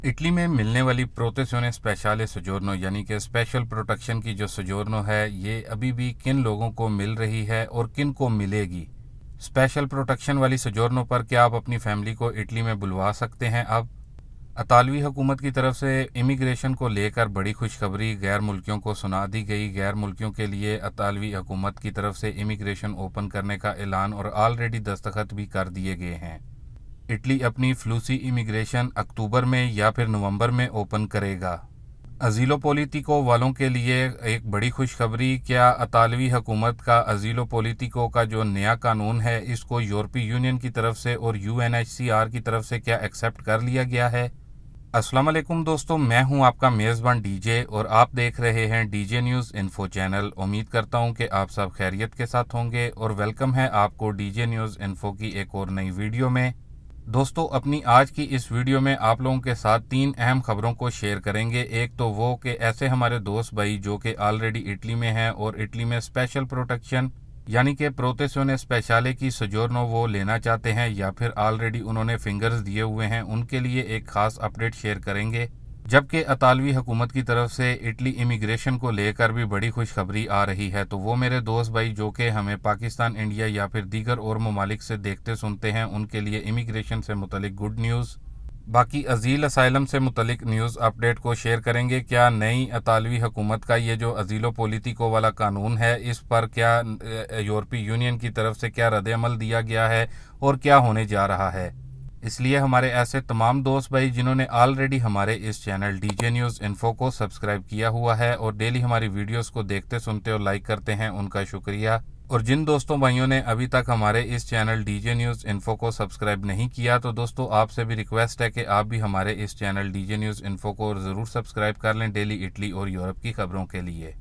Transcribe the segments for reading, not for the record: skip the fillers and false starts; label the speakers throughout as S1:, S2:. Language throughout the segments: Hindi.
S1: इटली में मिलने वाली प्रोटेzione स्पेशले सोजोर्नो यानी कि स्पेशल प्रोटेक्शन की जो सोजोर्नो है, ये अभी भी किन लोगों को मिल रही है और किन को मिलेगी। स्पेशल प्रोटेक्शन वाली सोजोर्नो पर क्या आप अपनी फैमिली को इटली में बुलवा सकते हैं। अब इतालवी हुकूमत की तरफ से इमिग्रेशन को लेकर बड़ी खुशखबरी गैर मुल्कियों को सुना दी गई। गैर मुल्कियों के लिए इतालवी हुकूमत की तरफ से इमिग्रेशन ओपन करने का ऐलान और ऑलरेडी दस्तखत भी कर दिए गए हैं। इटली अपनी फ्लूसी इमिग्रेशन अक्टूबर में या फिर नवंबर में ओपन करेगा। अजीलो पॉलिटिको वालों के लिए एक बड़ी खुशखबरी, क्या इतालवी हुकूमत का अजीलो पॉलिटिको का जो नया कानून है, इसको यूरोपीय यूनियन की तरफ से और यूएनएचसीआर की तरफ से क्या एक्सेप्ट कर लिया गया है। अस्सलाम वालेकुम दोस्तों, मैं हूं आपका मेज़बान डीजे और आप देख रहे हैं डीजे न्यूज़ इन्फो चैनल। उम्मीद करता हूं कि आप सब खैरियत के साथ होंगे और वेलकम है आपको डीजे न्यूज़ इन्फो की एक और नई वीडियो में। दोस्तों, अपनी आज की इस वीडियो में आप लोगों के साथ 3 अहम खबरों को शेयर करेंगे। एक तो वो कि ऐसे हमारे दोस्त भाई जो कि ऑलरेडी इटली में हैं और इटली में स्पेशल प्रोटेक्शन यानी कि प्रोटेzione स्पेशले की सोजोर्नो वो लेना चाहते हैं या फिर ऑलरेडी उन्होंने फिंगर्स दिए हुए हैं, उनके लिए एक ख़ास अपडेट शेयर करेंगे। जबकि इतालवी हुकूमत की तरफ से इटली इमिग्रेशन को लेकर भी बड़ी खुशखबरी आ रही है। तो वो मेरे दोस्त भाई जो कि हमें पाकिस्तान, इंडिया या फिर दीगर और ममालिक से देखते सुनते हैं, उनके लिए इमिग्रेशन से मुतलिक गुड न्यूज़, बाकी अजील असाइलम से मुतलिक न्यूज़ अपडेट को शेयर करेंगे। क्या नई इतालवी हुकूमत का ये जो अजीलो पॉलिटिको वाला कानून है, इस पर क्या यूरोपीय यूनियन की तरफ से क्या रद्द-ए-अमल दिया गया है और क्या होने जा रहा है। इसलिए हमारे ऐसे तमाम दोस्त भाई जिन्होंने ऑलरेडी हमारे इस चैनल डीजे न्यूज़ इन्फो को सब्सक्राइब किया हुआ है और डेली हमारी वीडियोस को देखते सुनते और लाइक करते हैं, उनका शुक्रिया। और जिन दोस्तों भाइयों ने अभी तक हमारे इस चैनल डीजे न्यूज़ इन्फो को सब्सक्राइब नहीं किया, तो दोस्तों आपसे भी रिक्वेस्ट है कि आप भी हमारे इस चैनल डीजे न्यूज़ इन्फो को ज़रूर सब्सक्राइब कर लें डेली इटली और यूरोप की खबरों के लिए।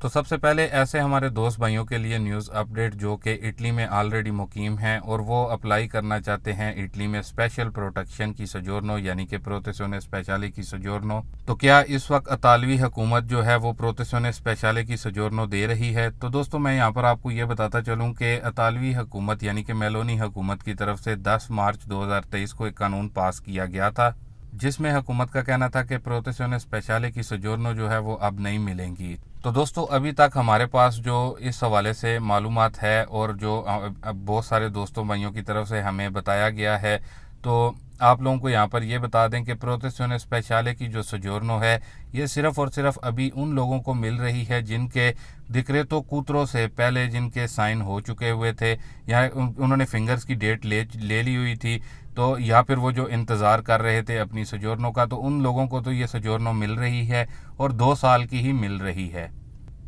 S1: तो सबसे पहले ऐसे हमारे दोस्त भाइयों के लिए न्यूज़ अपडेट जो कि इटली में ऑलरेडी मुकीम हैं और वो अप्लाई करना चाहते हैं इटली में स्पेशल प्रोटेक्शन की सोजोर्नो यानी कि प्रोटेzione स्पेशले की सोजोर्नो। तो क्या इस वक्त इतालवी हुकूमत जो है वो प्रोटेzione स्पेशले की सोजोर्नो दे रही है। तो दोस्तों मैं यहाँ पर आपको ये बताता चलूँ कि इतालवी हुकूमत यानी कि मेलोनी हुकूमत की तरफ से 10 मार्च 2023 को एक कानून पास किया गया था, जिसमें हुकूमत का कहना था कि प्रोटेzione स्पेशले की सोजोर्नो जो है वो अब नहीं मिलेंगी। तो दोस्तों अभी तक हमारे पास जो इस हवाले से मालूमात है और जो अब बहुत सारे दोस्तों भाइयों की तरफ से हमें बताया गया है, तो आप लोगों को यहाँ पर ये बता दें कि प्रोटेzione स्पेशले की जो सोजोर्नो है, ये सिर्फ़ और सिर्फ अभी उन लोगों को मिल रही है जिनके डिक्रेतो कूत्रो से पहले जिनके साइन हो चुके हुए थे या उन्होंने फिंगर्स की डेट ले ली हुई थी, तो या फिर वो जो इंतज़ार कर रहे थे अपनी सोजोर्नो का, तो उन लोगों को तो ये सोजोर्नो मिल रही है और 2 साल की ही मिल रही है।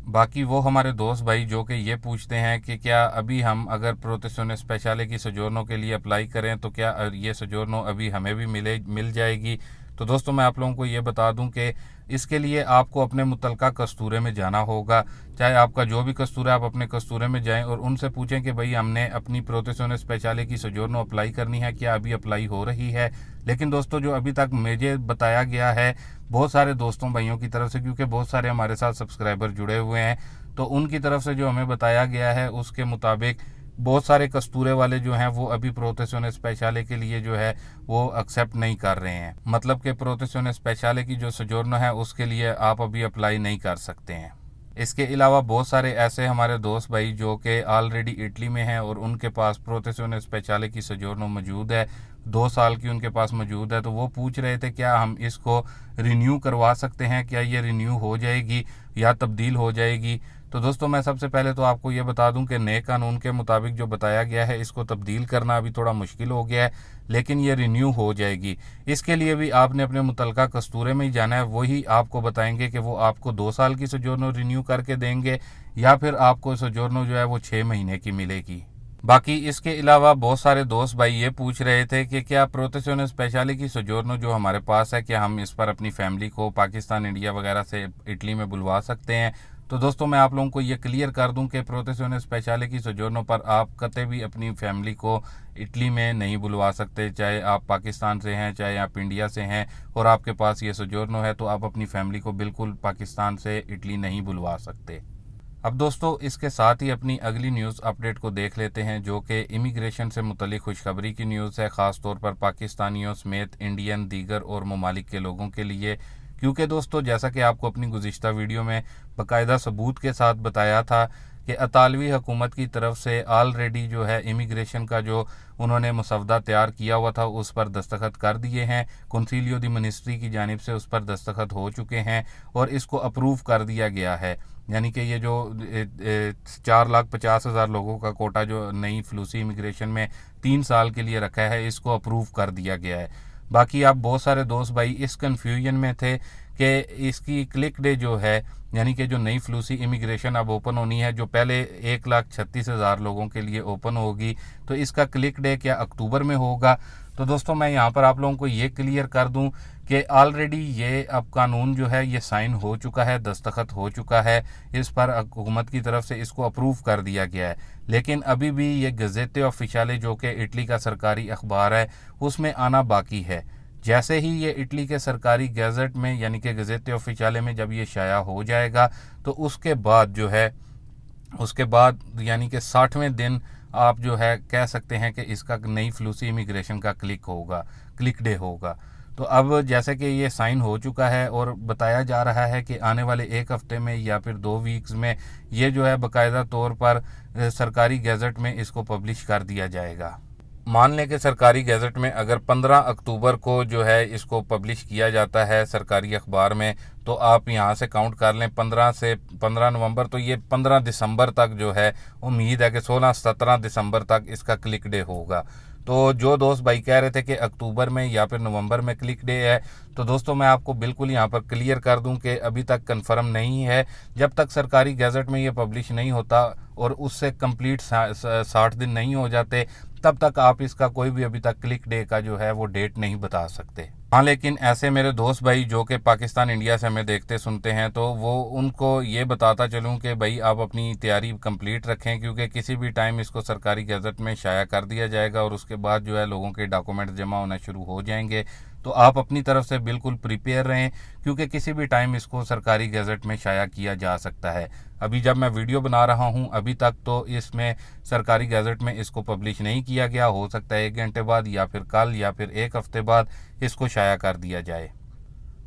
S1: बाकी वो हमारे दोस्त भाई जो कि ये पूछते हैं कि क्या अभी हम अगर प्रोटेzione स्पेशले की सोजोर्नो के लिए अप्लाई करें तो क्या ये सोजोर्नो अभी हमें भी मिल जाएगी। तो दोस्तों मैं आप लोगों को ये बता दूं कि इसके लिए आपको अपने मुतलका कस्तूरे में जाना होगा। चाहे आपका जो भी कस्तूरा है, आप अपने कस्तूरे में जाएं और उनसे पूछें कि भाई हमने अपनी प्रोटेzione स्पेशले की सोजोर्नो अप्लाई करनी है, क्या अभी अप्लाई हो रही है। लेकिन दोस्तों जो अभी तक मुझे बताया गया है बहुत सारे दोस्तों भाइयों की तरफ से, क्योंकि बहुत सारे हमारे साथ सब्सक्राइबर जुड़े हुए हैं, तो उनकी तरफ से जो हमें बताया गया है उसके मुताबिक बहुत सारे कस्तूरे वाले जो हैं वो अभी प्रोटेzione स्पेशले के लिए जो है वो एक्सेप्ट नहीं कर रहे हैं। मतलब कि प्रोटेzione स्पेशले की जो सोजोर्नो है उसके लिए आप अभी अप्लाई नहीं कर सकते हैं। इसके अलावा बहुत सारे ऐसे हमारे दोस्त भाई जो कि ऑलरेडी इटली में हैं और उनके पास प्रोटेzione स्पेशले की सोजोर्नो मौजूद है, 2 साल की उनके पास मौजूद है, तो वो पूछ रहे थे क्या हम इसको रिन्यू करवा सकते हैं, क्या ये रिन्यू हो जाएगी या तब्दील हो जाएगी। तो दोस्तों मैं सबसे पहले तो आपको ये बता दूं कि नए कानून के मुताबिक जो बताया गया है इसको तब्दील करना अभी थोड़ा मुश्किल हो गया है, लेकिन ये रिन्यू हो जाएगी। इसके लिए भी आपने अपने मुतलका कस्तूरे में ही जाना है, वही आपको बताएंगे कि वो आपको 2 साल की सोजोर्नो रिन्यू करके देंगे या फिर आपको सोजोर्नो जो है वो 6 महीने की मिलेगी। बाकी इसके अलावा बहुत सारे दोस्त भाई ये पूछ रहे थे कि क्या प्रोटेzione स्पेशले की सोजोर्नो जो हमारे पास है, क्या हम इस पर अपनी फैमिली को पाकिस्तान, इंडिया वगैरह से इटली में बुलवा सकते हैं। तो दोस्तों मैं आप लोगों को ये क्लियर कर दूं कि प्रोटेzione स्पेशले की सोजोर्नो पर आप कतई भी अपनी फैमिली को इटली में नहीं बुलवा सकते। चाहे आप पाकिस्तान से हैं, चाहे आप इंडिया से हैं और आपके पास ये सोजोर्नो है, तो आप अपनी फैमिली को बिल्कुल पाकिस्तान से इटली नहीं बुलवा सकते। अब दोस्तों इसके साथ ही अपनी अगली न्यूज़ अपडेट को देख लेते हैं, जो कि इमिग्रेशन से मुतल्लिक खुशखबरी की न्यूज़ है, ख़ास तौर पर पाकिस्तानियों समेत इंडियन दीगर और ममालिक के लोगों के लिए। क्योंकि दोस्तों जैसा कि आपको अपनी गुज़िश्ता वीडियो में बाकायदा सबूत के साथ बताया था कि अतालवी हुकूमत की तरफ से ऑलरेडी जो है इमिग्रेशन का जो उन्होंने मसवदा तैयार किया हुआ था उस पर दस्तखत कर दिए हैं, कंसीलियो दी मिनिस्ट्री की जानिब से उस पर दस्तखत हो चुके हैं और इसको अप्रूव कर दिया गया है। यानी कि ये जो 4,50,000 लोगों का कोटा जो नई फ्लूसी इमिग्रेशन में 3 साल के लिए रखा है, इसको अप्रूव कर दिया गया है। बाकी आप बहुत सारे दोस्त भाई इस कन्फ्यूजन में थे कि इसकी क्लिक डे जो है, यानी कि जो नई फ्लूसी इमिग्रेशन अब ओपन होनी है, जो पहले 1,36,000 लोगों के लिए ओपन होगी, तो इसका क्लिक डे क्या अक्टूबर में होगा। तो दोस्तों मैं यहाँ पर आप लोगों को ये क्लियर कर दूं कि ऑलरेडी ये अब कानून जो है ये साइन हो चुका है, दस्तखत हो चुका है, इस पर हुकूमत की तरफ से इसको अप्रूव कर दिया गया है। लेकिन अभी भी ये गज़ेटे ऑफिशियले जो कि इटली का सरकारी अखबार है उसमें आना बाकी है। जैसे ही ये इटली के सरकारी गैजेट में यानी कि गज़ेटे ऑफिशियले में जब ये शाया हो जाएगा तो उसके बाद जो है उसके बाद यानी कि 60वें दिन आप जो है कह सकते हैं कि इसका नई फ्लूसी इमिग्रेशन का क्लिक डे होगा। तो अब जैसे कि ये साइन हो चुका है और बताया जा रहा है कि आने वाले 1 हफ्ते में या फिर 2 वीक्स में ये जो है बाकायदा तौर पर सरकारी गैजेट में इसको पब्लिश कर दिया जाएगा। मान लें कि सरकारी गैजेट में अगर 15 अक्टूबर को जो है इसको पब्लिश किया जाता है सरकारी अखबार में, तो आप यहाँ से काउंट कर लें 15 से 15 नवंबर, तो ये 15 दिसंबर तक जो है उम्मीद है कि 16-17 दिसंबर तक इसका क्लिक डे होगा। तो जो दोस्त भाई कह रहे थे कि अक्टूबर में या फिर नवंबर में क्लिक डे है, तो दोस्तों मैं आपको बिल्कुल यहाँ पर क्लियर कर दूं कि अभी तक कंफर्म नहीं है। जब तक सरकारी गैजेट में ये पब्लिश नहीं होता और उससे कंप्लीट 60 दिन नहीं हो जाते, तब तक आप इसका कोई भी अभी तक क्लिक डे का जो है वो डेट नहीं बता सकते। हाँ, लेकिन ऐसे मेरे दोस्त भाई जो कि पाकिस्तान इंडिया से हमें देखते सुनते हैं, तो वो उनको ये बताता चलूँ कि भाई आप अपनी तैयारी कंप्लीट रखें, क्योंकि किसी भी टाइम इसको सरकारी गैजेट में शाया कर दिया जाएगा और उसके बाद जो है लोगों के डॉक्यूमेंट जमा होना शुरू हो जाएंगे। तो आप अपनी तरफ से बिल्कुल प्रिपेयर रहें, क्योंकि किसी भी टाइम इसको सरकारी गैजेट में शाया किया जा सकता है। अभी जब मैं वीडियो बना रहा हूं अभी तक तो इसमें सरकारी गैजेट में इसको पब्लिश नहीं किया गया, हो सकता है 1 घंटे बाद या फिर कल या फिर 1 हफ्ते बाद इसको शाया कर दिया जाए।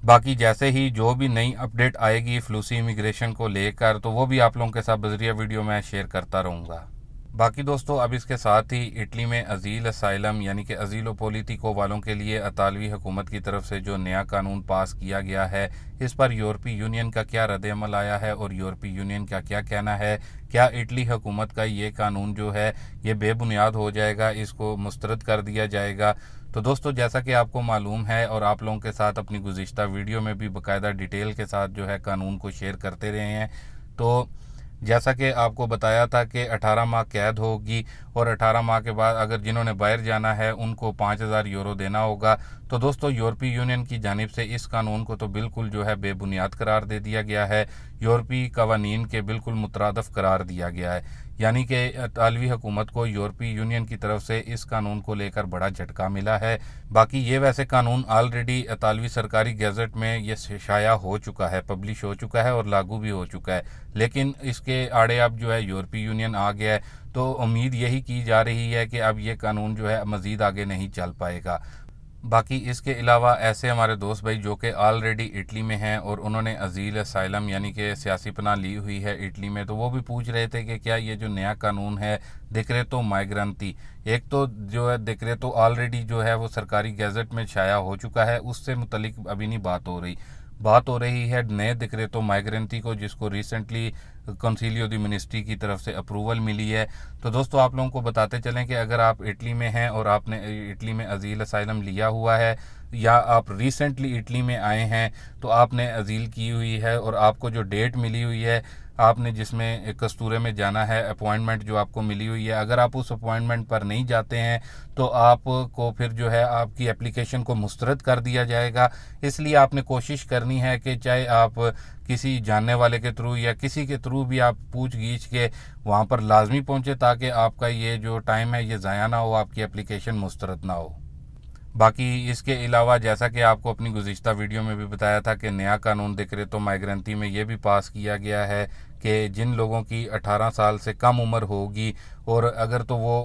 S1: बाकी जैसे ही जो भी नई अपडेट आएगी फ्लूसी इमिग्रेशन को लेकर, तो वो भी आप लोगों के साथ बजरिया वीडियो में शेयर करता रहूँगा। बाकी दोस्तों अब इसके साथ ही इटली में अजील असाइलम यानी कि अजीलो पॉलिटिको वालों के लिए अतालवी हुकूमत की तरफ से जो नया कानून पास किया गया है, इस पर यूरोपीय यूनियन का क्या रद्द-ए-अमल आया है और यूरोपीय यूनियन का क्या कहना है। क्या इटली हुकूमत का ये कानून जो है ये बेबुनियाद हो जाएगा, इसको मुस्तरद कर दिया जाएगा। तो दोस्तों जैसा कि आपको मालूम है और आप लोगों के साथ अपनी गुज़िश्ता वीडियो में भी बाकायदा डिटेल के साथ जो है कानून को शेयर करते रहे हैं, तो जैसा कि आपको बताया था कि 18 माह कैद होगी और 18 माह के बाद अगर जिन्होंने बाहर जाना है उनको 5,000 यूरो देना होगा। तो दोस्तों यूरोपीय यूनियन की जानिब से इस कानून को तो बिल्कुल जो है बेबुनियाद करार दे दिया गया है, यूरोपीय कवानीन के बिल्कुल मुतरादफ करार दिया गया है। यानी कि इतालवी हुकूमत को यूरोपीय यूनियन की तरफ से इस कानून को लेकर बड़ा झटका मिला है। बाकी ये वैसे कानून ऑलरेडी इतालवी सरकारी गैजेट में ये शाया हो चुका है, पब्लिश हो चुका है और लागू भी हो चुका है, लेकिन इसके आड़े अब जो है यूरोपीय यूनियन आ गया है। तो उम्मीद यही की जा रही है कि अब ये कानून जो है मज़ीद आगे नहीं चल पाएगा। बाकी इसके अलावा ऐसे हमारे दोस्त भाई जो कि ऑलरेडी इटली में हैं और उन्होंने अजील असाइलम यानी कि सियासी पनाह ली हुई है इटली में, तो वो भी पूछ रहे थे कि क्या ये जो नया कानून है डिक्रेतो माइग्रेंटी, एक तो जो है डिक्रेतो ऑलरेडी जो है वो सरकारी गैजेट में शाया हो चुका है, उससे मुतलिक अभी नहीं बात हो रही है नए डिक्रेतो माइग्रेंटी को, जिसको रिसेंटली कंसीलियो दी मिनिस्ट्री की तरफ से अप्रूवल मिली है। तो दोस्तों आप लोगों को बताते चलें कि अगर आप इटली में हैं और आपने इटली में अजील असाइलम लिया हुआ है या आप रिसेंटली इटली में आए हैं, तो आपने अजील की हुई है और आपको जो डेट मिली हुई है आपने जिसमें कस्तूरे में जाना है, अपॉइंटमेंट जो आपको मिली हुई है, अगर आप उस अपॉइंटमेंट पर नहीं जाते हैं तो आपको फिर जो है आपकी एप्लीकेशन को मुस्तरद कर दिया जाएगा। इसलिए आपने कोशिश करनी है कि चाहे आप किसी जानने वाले के थ्रू या किसी के थ्रू भी आप पूछ गीछ के वहाँ पर लाजमी पहुँचे, ताकि आपका ये जो टाइम है ये ज़ाया ना हो, आपकी एप्लीकेशन मुस्तरद ना हो। बाकी इसके अलावा जैसा कि आपको अपनी गुज़िश्ता वीडियो में भी बताया था कि नया कानून डिक्रेतो माइग्रेंटी में ये भी पास किया गया है कि जिन लोगों की 18 साल से कम उम्र होगी और अगर तो वो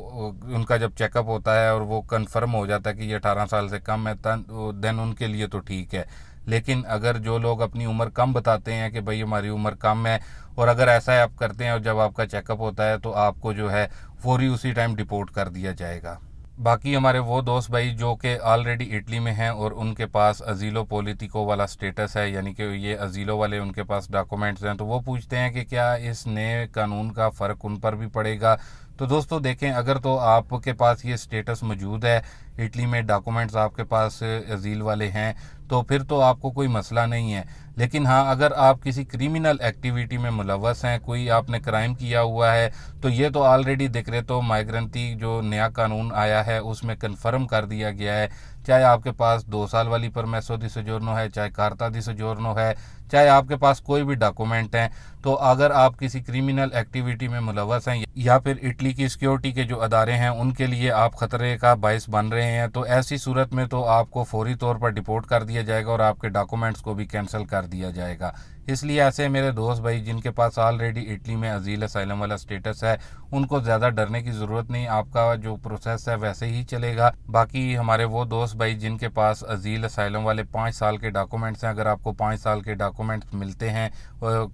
S1: उनका जब चेकअप होता है और वो कंफर्म हो जाता है कि ये 18 साल से कम है देन उनके लिए तो ठीक है। लेकिन अगर जो लोग अपनी उम्र कम बताते हैं कि भाई हमारी उम्र कम है और अगर ऐसा है आप करते हैं और जब आपका चेकअप होता है तो आपको जो है फौरी उसी टाइम डिपोर्ट कर दिया जाएगा। बाकी हमारे वो दोस्त भाई जो कि ऑलरेडी इटली में हैं और उनके पास अजीलो पॉलिटिको वाला स्टेटस है, यानी कि ये अजीलो वाले उनके पास डॉक्यूमेंट्स हैं, तो वो पूछते हैं कि क्या इस नए कानून का फ़र्क उन पर भी पड़ेगा। तो दोस्तों देखें, अगर तो आपके पास ये स्टेटस मौजूद है, इटली में डॉक्यूमेंट्स आपके पास अजील वाले हैं, तो फिर तो आपको कोई मसला नहीं है। लेकिन हाँ, अगर आप किसी क्रिमिनल एक्टिविटी में मुलव्वस हैं, कोई आपने क्राइम किया हुआ है, तो ये तो ऑलरेडी डिक्रेतो माइग्रेंटी जो नया कानून आया है उसमें कन्फर्म कर दिया गया है। चाहे आपके पास 2 साल वाली परमेसो दी सोजोर्नो है, चाहे कार्ता दी सोजोर्नो है, चाहे आपके पास कोई भी डॉक्यूमेंट हैं, तो अगर आप किसी क्रिमिनल एक्टिविटी में मुलव्वस हैं या फिर इटली की सिक्योरिटी के जो अदारे हैं उनके लिए आप ख़तरे का बायस बन रहे हैं, तो ऐसी सूरत में तो आपको फौरी तौर पर डिपोर्ट कर दिया जाएगा और आपके डॉक्यूमेंट्स को भी कैंसिल कर दिया जाएगा। इसलिए ऐसे मेरे दोस्त भाई जिनके पास ऑलरेडी इटली में अजील असाइलम वाला स्टेटस है, उनको ज़्यादा डरने की ज़रूरत नहीं, आपका जो प्रोसेस है वैसे ही चलेगा। बाकी हमारे वो दोस्त भाई जिनके पास अजील असाइलम वाले 5 साल के डॉक्यूमेंट्स हैं, अगर आपको 5 साल के डॉक्यूमेंट्स मिलते हैं,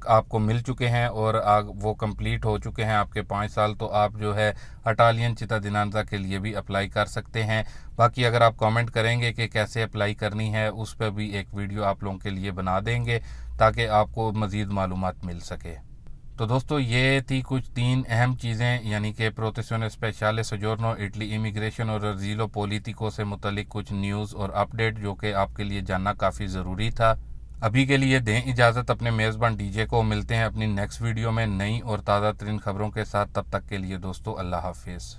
S1: आपको मिल चुके हैं और वो कंप्लीट हो चुके हैं आपके 5 साल, तो आप जो है इटालियन चितादिनांजा के लिए भी अप्लाई कर सकते हैं। बाकी अगर आप कमेंट करेंगे कि कैसे अप्लाई करनी है, उस पर भी एक वीडियो आप लोगों के लिए बना देंगे ताकि आपको मज़ीद मालूमात मिल सके। तो दोस्तों ये थी कुछ 3 अहम चीज़ें, यानी कि प्रोटेक्शन स्पेशले सोजोर्नो, इटली इमिग्रेशन और अजीलो पॉलिटिको से मुतलिक कुछ न्यूज़ और अपडेट जो कि आपके लिए जानना काफ़ी ज़रूरी था। अभी के लिए दें इजाज़त अपने मेज़बान डीजे को। मिलते हैं अपनी नेक्स्ट वीडियो में नई और ताज़ा तरीन खबरों के साथ। तब तक के लिए दोस्तों अल्लाह हाफिज़।